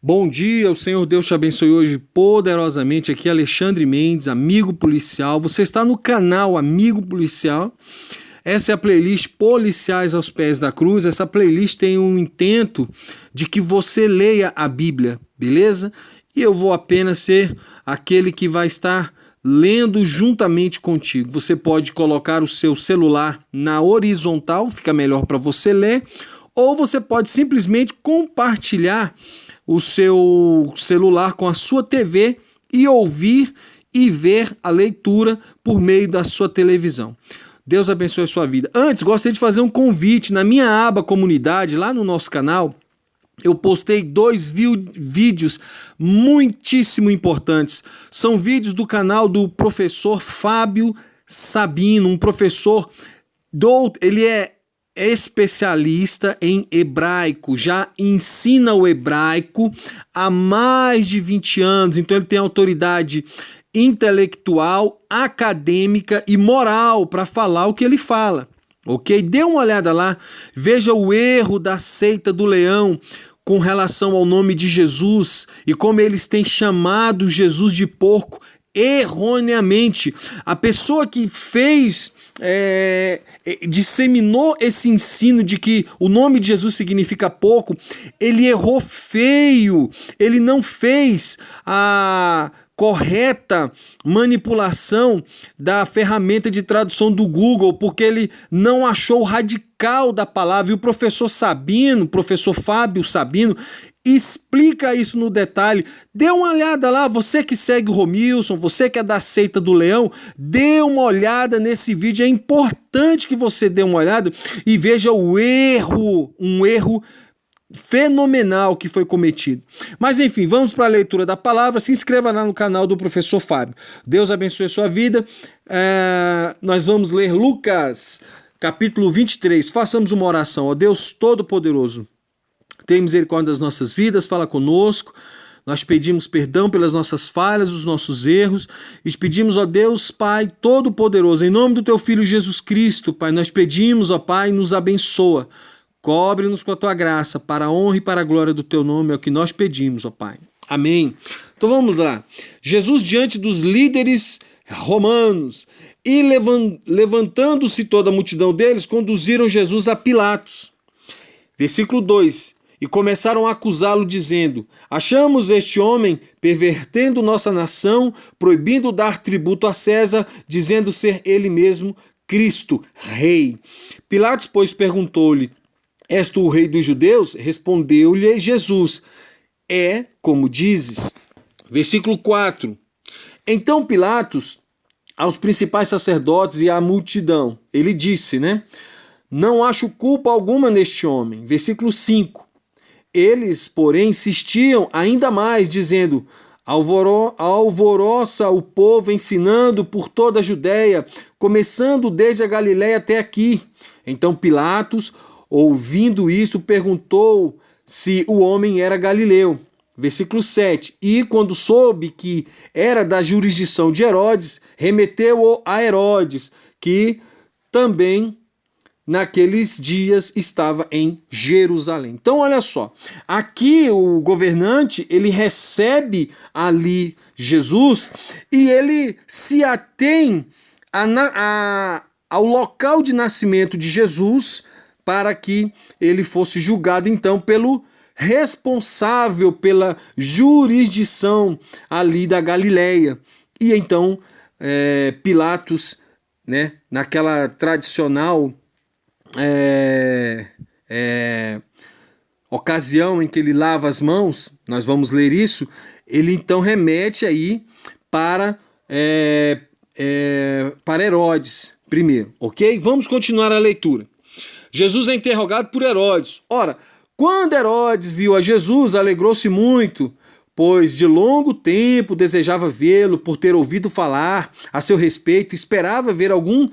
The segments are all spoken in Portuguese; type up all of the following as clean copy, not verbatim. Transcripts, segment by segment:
Bom dia, o Senhor Deus te abençoe hoje poderosamente. Aqui é Alexandre Mendes, amigo policial. Você está no canal Amigo Policial. Essa é a playlist Policiais aos Pés da Cruz. Essa playlist tem um intento de que você leia a Bíblia, beleza? E eu vou apenas ser aquele que vai estar lendo juntamente contigo. Você pode colocar o seu celular na horizontal, fica melhor para você ler, ou você pode simplesmente compartilhar o seu celular com a sua TV e ouvir e ver a leitura por meio da sua televisão. Deus abençoe a sua vida. Antes, gostaria de fazer um convite. Na minha aba comunidade, lá no nosso canal, eu postei 2 vídeos muitíssimo importantes. São vídeos do canal do professor Fábio Sabino, um professor, ele é especialista em hebraico, já ensina o hebraico há mais de 20 anos, então ele tem autoridade intelectual, acadêmica e moral para falar o que ele fala, ok? Dê uma olhada lá, veja o erro da seita do leão com relação ao nome de Jesus e como eles têm chamado Jesus de porco erroneamente. A pessoa que fez, disseminou esse ensino de que o nome de Jesus significa porco, ele errou feio, ele não fez a correta manipulação da ferramenta de tradução do Google, porque ele não achou o radical da palavra. E o professor Sabino, professor Fábio Sabino, explica isso no detalhe. Dê uma olhada lá, você que segue o Romilson, você que é da seita do leão, dê uma olhada nesse vídeo. É importante que você dê uma olhada e veja o erro, um erro fenomenal que foi cometido. Mas enfim, vamos para a leitura da palavra. Se inscreva lá no canal do professor Fábio. Deus abençoe a sua vida. Nós vamos ler Lucas, capítulo 23. Façamos uma oração. Ó Deus Todo-Poderoso, tem misericórdia das nossas vidas, fala conosco. Nós pedimos perdão pelas nossas falhas, os nossos erros, e te pedimos, ó Deus, Pai Todo-Poderoso, em nome do teu Filho Jesus Cristo, Pai, nós pedimos, ó Pai, nos abençoa. Cobre-nos com a tua graça, para a honra e para a glória do teu nome, é o que nós pedimos, ó Pai. Amém. Então vamos lá. Jesus diante dos líderes romanos, e levantando-se toda a multidão deles, conduziram Jesus a Pilatos. Versículo 2. E começaram a acusá-lo, dizendo: achamos este homem pervertendo nossa nação, proibindo dar tributo a César, dizendo ser ele mesmo Cristo, rei. Pilatos, pois, perguntou-lhe: és tu o rei dos judeus? Respondeu-lhe Jesus: é como dizes. Versículo 4. Então Pilatos, aos principais sacerdotes e à multidão, ele disse, não acho culpa alguma neste homem. Versículo 5. Eles, porém, insistiam ainda mais, dizendo: alvoroça o povo, ensinando por toda a Judéia, começando desde a Galiléia até aqui. Então Pilatos, ouvindo isso, perguntou se o homem era galileu. Versículo 7. E quando soube que era da jurisdição de Herodes, remeteu-o a Herodes, que também naqueles dias estava em Jerusalém. Então olha só, aqui o governante, ele recebe ali Jesus e ele se atém ao local de nascimento de Jesus, para que ele fosse julgado então pelo responsável pela jurisdição ali da Galileia. E então Pilatos, naquela tradicional ocasião em que ele lava as mãos, nós vamos ler isso, ele então remete aí para Herodes primeiro, ok? Vamos continuar a leitura. Jesus é interrogado por Herodes. Ora, quando Herodes viu a Jesus, alegrou-se muito, pois de longo tempo desejava vê-lo, por ter ouvido falar a seu respeito, esperava ver algum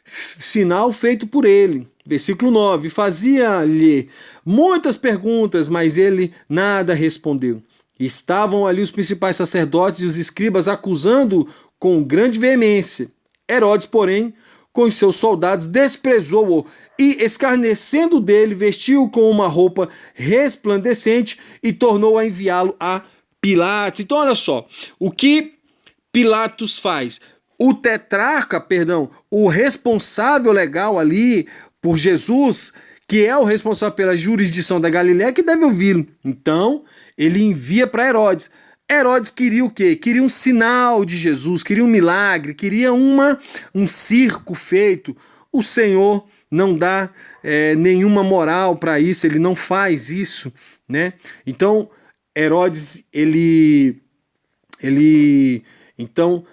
sinal feito por ele. Versículo 9. Fazia-lhe muitas perguntas, mas ele nada respondeu. Estavam ali os principais sacerdotes e os escribas acusando-o com grande veemência. Herodes, porém, com os seus soldados, desprezou-o e, escarnecendo dele, vestiu-o com uma roupa resplandecente e tornou a enviá-lo a Pilatos. Então, olha só, o que Pilatos faz? O tetrarca, perdão, o responsável legal ali por Jesus, que é o responsável pela jurisdição da Galiléia, que deve ouvi-lo. Então, ele envia para Herodes. Herodes queria o quê? Queria um sinal de Jesus, queria um milagre, queria um circo feito. O Senhor não dá nenhuma moral para isso, ele não faz isso, né? Então, Herodes, então,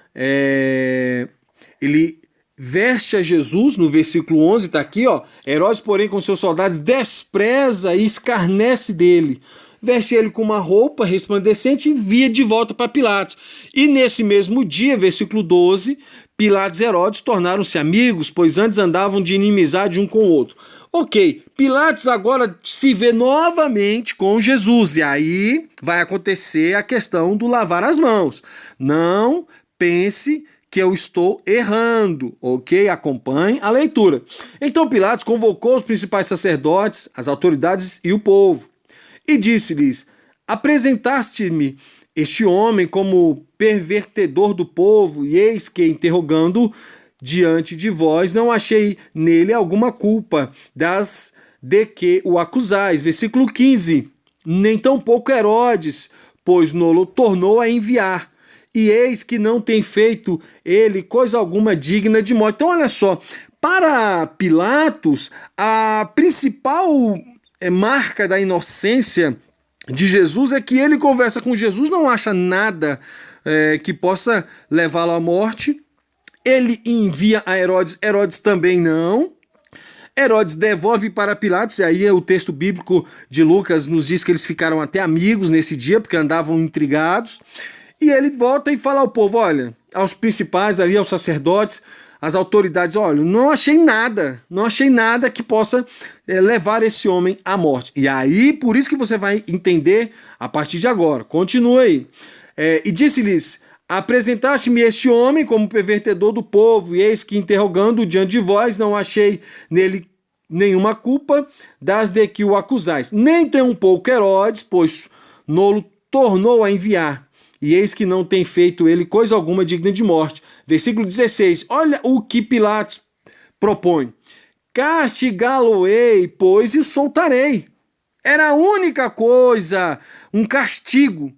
ele veste a Jesus, no versículo 11, está aqui, ó. Herodes, porém, com seus soldados, despreza e escarnece dele. Veste ele com uma roupa resplandecente e envia de volta para Pilatos. E nesse mesmo dia, versículo 12, Pilatos e Herodes tornaram-se amigos, pois antes andavam de inimizade um com o outro. Ok, Pilatos agora se vê novamente com Jesus, e aí vai acontecer a questão do lavar as mãos. Não pense que eu estou errando, ok? Acompanhe a leitura. Então Pilatos convocou os principais sacerdotes, as autoridades e o povo, e disse-lhes: apresentaste-me este homem como pervertedor do povo, e eis que, interrogando diante de vós, não achei nele alguma culpa de que o acusais. Versículo 15. Nem tampouco Herodes, pois nolo tornou a enviar. E eis que não tem feito ele coisa alguma digna de morte. Então, olha só, para Pilatos, a principal marca da inocência de Jesus é que ele conversa com Jesus, não acha nada que possa levá-lo à morte. Ele envia a Herodes, Herodes também não. Herodes devolve para Pilatos, e aí o texto bíblico de Lucas nos diz que eles ficaram até amigos nesse dia, porque andavam intrigados. E ele volta e fala ao povo, olha, aos principais ali, aos sacerdotes, às autoridades, olha, não achei nada que possa levar esse homem à morte. E aí, por isso que você vai entender a partir de agora. Continua aí. E disse-lhes: apresentaste-me este homem como pervertedor do povo, e eis que, interrogando diante de vós, não achei nele nenhuma culpa das de que o acusais. Nem tem um pouco Herodes, pois nolo tornou a enviar. E eis que não tem feito ele coisa alguma digna de morte. Versículo 16. Olha o que Pilatos propõe. Castigá-lo-ei, pois, e o soltarei. Era a única coisa, um castigo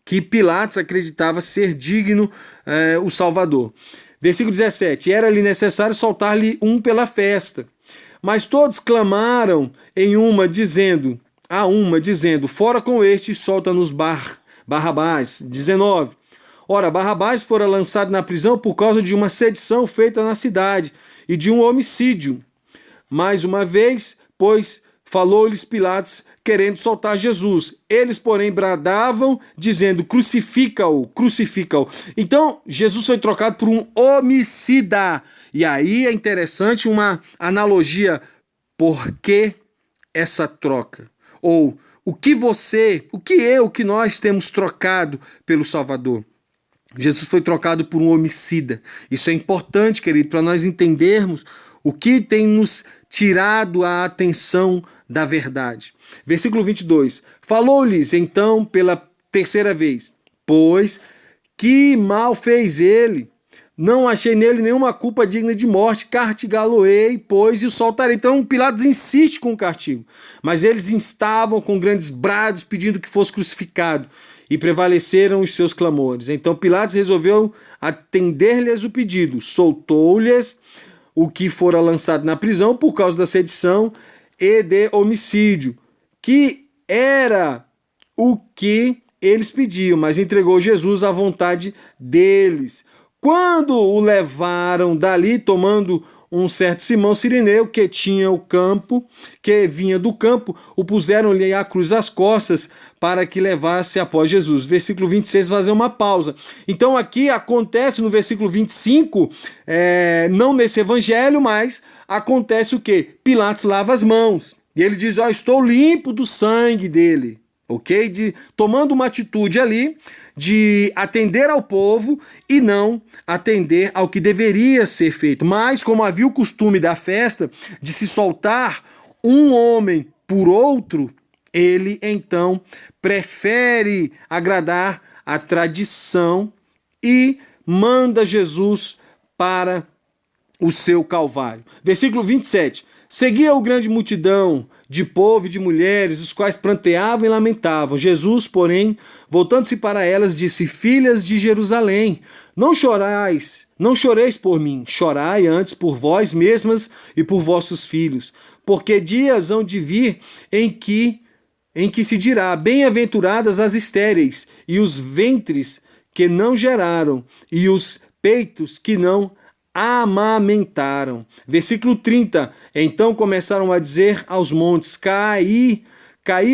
que Pilatos acreditava ser digno o Salvador. Versículo 17. Era-lhe necessário soltar-lhe um pela festa. Mas todos clamaram a uma, dizendo, fora com este, solta-nos Barrabás. 19. Ora, Barrabás fora lançado na prisão por causa de uma sedição feita na cidade e de um homicídio. Mais uma vez, pois, falou-lhes Pilatos, querendo soltar Jesus. Eles, porém, bradavam, dizendo, crucifica-o, crucifica-o. Então, Jesus foi trocado por um homicida. E aí é interessante uma analogia. Por que essa troca? Ou o que nós temos trocado pelo Salvador? Jesus foi trocado por um homicida. Isso é importante, querido, para nós entendermos o que tem nos tirado a atenção da verdade. Versículo 22. Falou-lhes então pela terceira vez, pois que mal fez ele? Não achei nele nenhuma culpa digna de morte, castigá-lo-ei, pois, e o soltarei. Então Pilatos insiste com o castigo, mas eles instavam com grandes brados, pedindo que fosse crucificado, e prevaleceram os seus clamores. Então Pilatos resolveu atender-lhes o pedido, soltou-lhes o que fora lançado na prisão por causa da sedição e de homicídio, que era o que eles pediam, mas entregou Jesus à vontade deles. Quando o levaram dali, tomando um certo Simão Cireneu, que tinha o campo, que vinha do campo, o puseram-lhe a cruz às costas para que levasse após Jesus. Versículo 26, fazer uma pausa. Então aqui acontece no versículo 25, não nesse evangelho, mas acontece o quê? Pilatos lava as mãos. E ele diz, estou limpo do sangue dele. ok? Tomando uma atitude ali de atender ao povo e não atender ao que deveria ser feito. Mas, como havia o costume da festa de se soltar um homem por outro, ele então prefere agradar a tradição e manda Jesus para o seu Calvário. Versículo 27. Seguia o grande multidão de povo e de mulheres, os quais pranteavam e lamentavam. Jesus, porém, voltando-se para elas, disse: Filhas de Jerusalém, não chorais, não choreis por mim, chorai antes por vós mesmas e por vossos filhos, porque dias hão de vir em que se dirá: bem-aventuradas as estéreis, e os ventres que não geraram, e os peitos que não amamentaram. Versículo 30. Então começaram a dizer aos montes: caí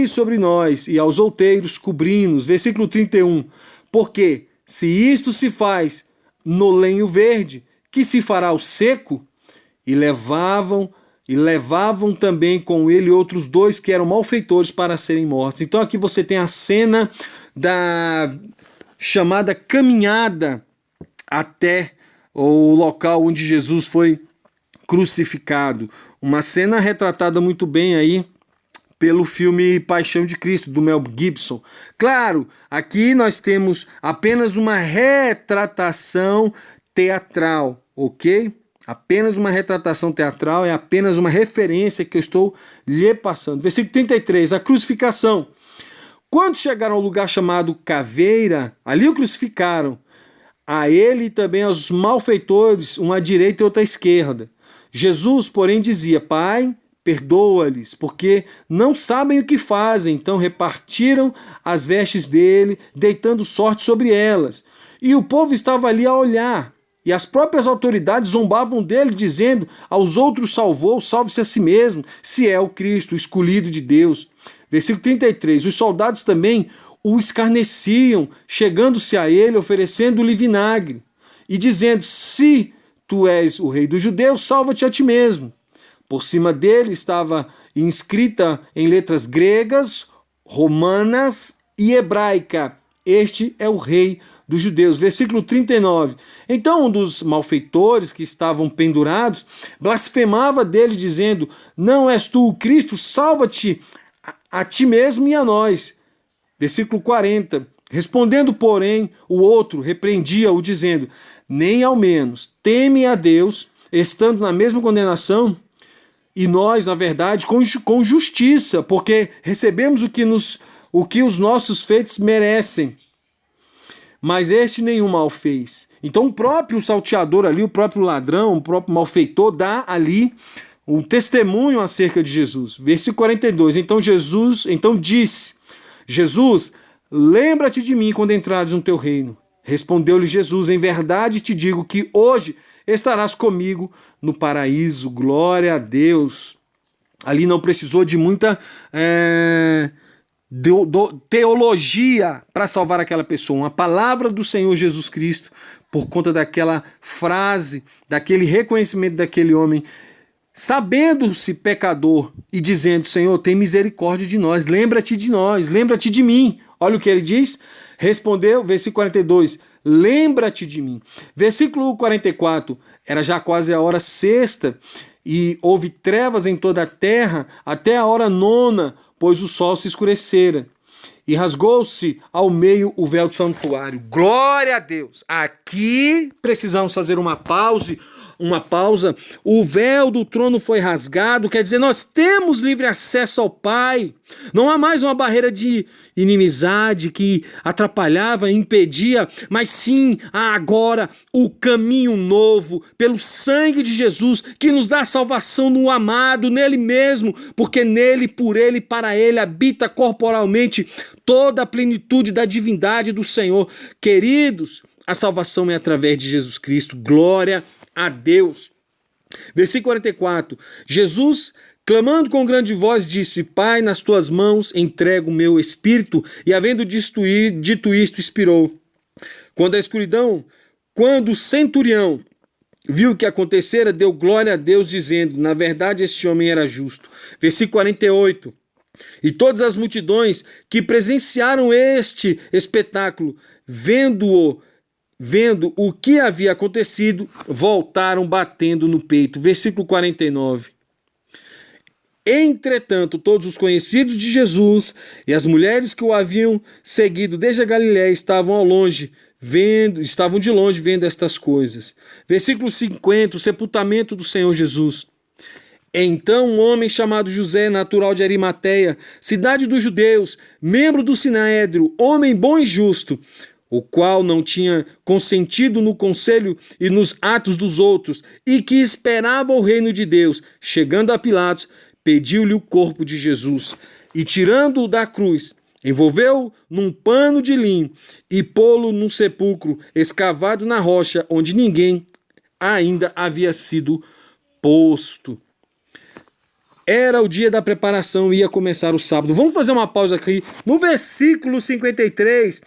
sobre nós, e aos outeiros cobri-nos. Versículo 31. Porque se isto se faz no lenho verde, que se fará o seco? E levavam também com ele outros dois que eram malfeitores para serem mortos. Então aqui você tem a cena da chamada caminhada até o local onde Jesus foi crucificado. Uma cena retratada muito bem aí pelo filme Paixão de Cristo, do Mel Gibson. Claro, aqui nós temos apenas uma retratação teatral, ok? Apenas uma retratação teatral, é apenas uma referência que eu estou lhe passando. Versículo 33, a crucificação. Quando chegaram ao lugar chamado Caveira, ali o crucificaram. A ele e também aos malfeitores, uma à direita e outra à esquerda. Jesus, porém, dizia: Pai, perdoa-lhes, porque não sabem o que fazem. Então repartiram as vestes dele, deitando sorte sobre elas. E o povo estava ali a olhar. E as próprias autoridades zombavam dele, dizendo: aos outros salvou, salve-se a si mesmo, se é o Cristo, o escolhido de Deus. Versículo 33. Os soldados também o escarneciam, chegando-se a ele, oferecendo-lhe vinagre, e dizendo: se tu és o rei dos judeus, salva-te a ti mesmo. Por cima dele estava inscrita em letras gregas, romanas e hebraica: este é o rei dos judeus. Versículo 39. Então um dos malfeitores que estavam pendurados blasfemava dele, dizendo: não és tu o Cristo? Salva-te a ti mesmo e a nós. Versículo 40. Respondendo, porém, o outro repreendia-o, dizendo: nem ao menos teme a Deus, estando na mesma condenação, e nós, na verdade, com justiça, porque recebemos o que os nossos feitos merecem. Mas este nenhum mal fez. Então o próprio salteador ali, o próprio ladrão, o próprio malfeitor dá ali um testemunho acerca de Jesus. Versículo 42. Então disse Jesus: lembra-te de mim quando entrares no teu reino. Respondeu-lhe Jesus: em verdade te digo que hoje estarás comigo no paraíso. Glória a Deus. Ali não precisou de muita teologia para salvar aquela pessoa. Uma palavra do Senhor Jesus Cristo, por conta daquela frase, daquele reconhecimento daquele homem, sabendo-se pecador e dizendo: Senhor, tem misericórdia de nós, lembra-te de nós, lembra-te de mim. Olha o que ele diz. Respondeu, versículo 42, lembra-te de mim. Versículo 44, era já quase a hora sexta, e houve trevas em toda a terra até a hora nona, pois o sol se escurecera. E rasgou-se ao meio o véu do santuário. Glória a Deus! Aqui precisamos fazer uma pausa. O véu do trono foi rasgado, quer dizer, nós temos livre acesso ao Pai. Não há mais uma barreira de inimizade que atrapalhava, impedia, mas sim há agora o caminho novo, pelo sangue de Jesus, que nos dá salvação no amado, nele mesmo, porque nele, por ele, para ele habita corporalmente toda a plenitude da divindade do Senhor. Queridos, a salvação é através de Jesus Cristo. Glória a Deus. Versículo 44. Jesus, clamando com grande voz, disse: Pai, nas tuas mãos entrego o meu espírito. E havendo dito isto, expirou. Quando o centurião viu o que acontecera, deu glória a Deus, dizendo: na verdade este homem era justo. Versículo 48. E todas as multidões que presenciaram este espetáculo, vendo o que havia acontecido, voltaram batendo no peito. Versículo 49. Entretanto, todos os conhecidos de Jesus e as mulheres que o haviam seguido desde a Galiléia estavam de longe vendo estas coisas. Versículo 50, o sepultamento do Senhor Jesus. Então um homem chamado José, natural de Arimateia, cidade dos judeus, membro do Sinédrio, homem bom e justo, o qual não tinha consentido no conselho e nos atos dos outros, e que esperava o reino de Deus, chegando a Pilatos, pediu-lhe o corpo de Jesus, e tirando-o da cruz, envolveu-o num pano de linho e pô-lo num sepulcro escavado na rocha, onde ninguém ainda havia sido posto. Era o dia da preparação, ia começar o sábado. Vamos fazer uma pausa aqui. No versículo 53,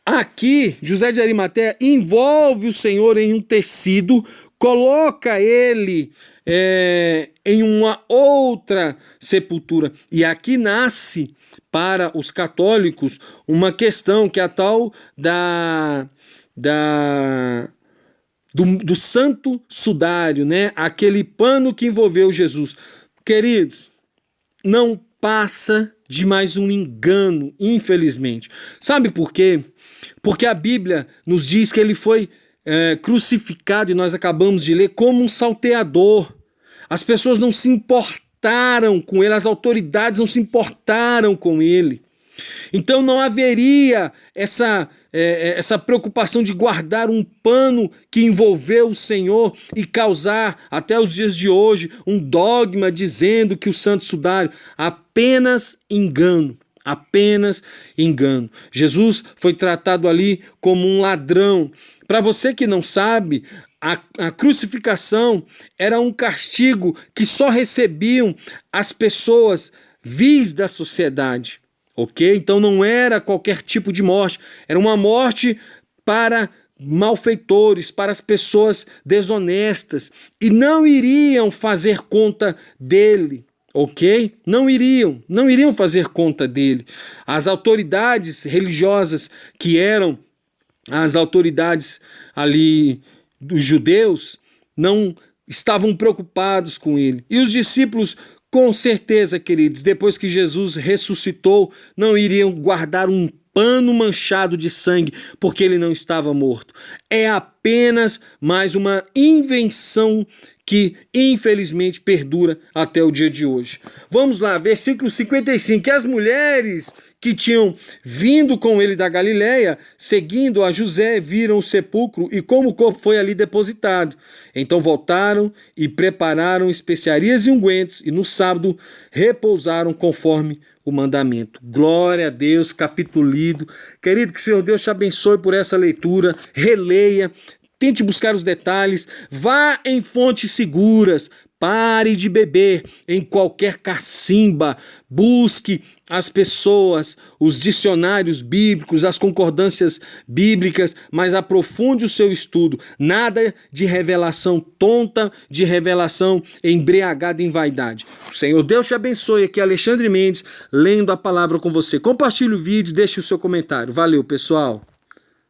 aqui, José de Arimateia envolve o Senhor em um tecido, coloca ele em uma outra sepultura. E aqui nasce, para os católicos, uma questão que é a tal do santo sudário, né? Aquele pano que envolveu Jesus. Queridos, não passa de mais um engano, infelizmente. Sabe por quê? Porque a Bíblia nos diz que ele foi crucificado, e nós acabamos de ler, como um salteador. As pessoas não se importaram com ele, as autoridades não se importaram com ele. Então não haveria essa preocupação de guardar um pano que envolveu o Senhor e causar, até os dias de hoje, um dogma dizendo que o santo sudário, apenas engano. Apenas engano. Jesus foi tratado ali como um ladrão. Para você que não sabe, a crucificação era um castigo que só recebiam as pessoas vis da sociedade. Ok? Então não era qualquer tipo de morte, era uma morte para malfeitores, para as pessoas desonestas, e não iriam fazer conta dele, ok? Não iriam fazer conta dele. As autoridades religiosas, que eram as autoridades ali dos judeus, não estavam preocupados com ele. E os discípulos, com certeza, queridos, depois que Jesus ressuscitou, não iriam guardar um pano manchado de sangue, porque ele não estava morto. É apenas mais uma invenção que, infelizmente, perdura até o dia de hoje. Vamos lá, versículo 55. Que as mulheres que tinham vindo com ele da Galiléia, seguindo a José, viram o sepulcro e como o corpo foi ali depositado. Então voltaram e prepararam especiarias e ungüentos, e no sábado repousaram conforme o mandamento. Glória a Deus, capítulo lido. Querido, que o Senhor Deus te abençoe por essa leitura. Releia, tente buscar os detalhes, vá em fontes seguras. Pare de beber em qualquer cacimba, busque as pessoas, os dicionários bíblicos, as concordâncias bíblicas, mas aprofunde o seu estudo. Nada de revelação tonta, de revelação embriagada em vaidade. O Senhor Deus te abençoe. Aqui é Alexandre Mendes, lendo a palavra com você. Compartilhe o vídeo, deixe o seu comentário. Valeu, pessoal!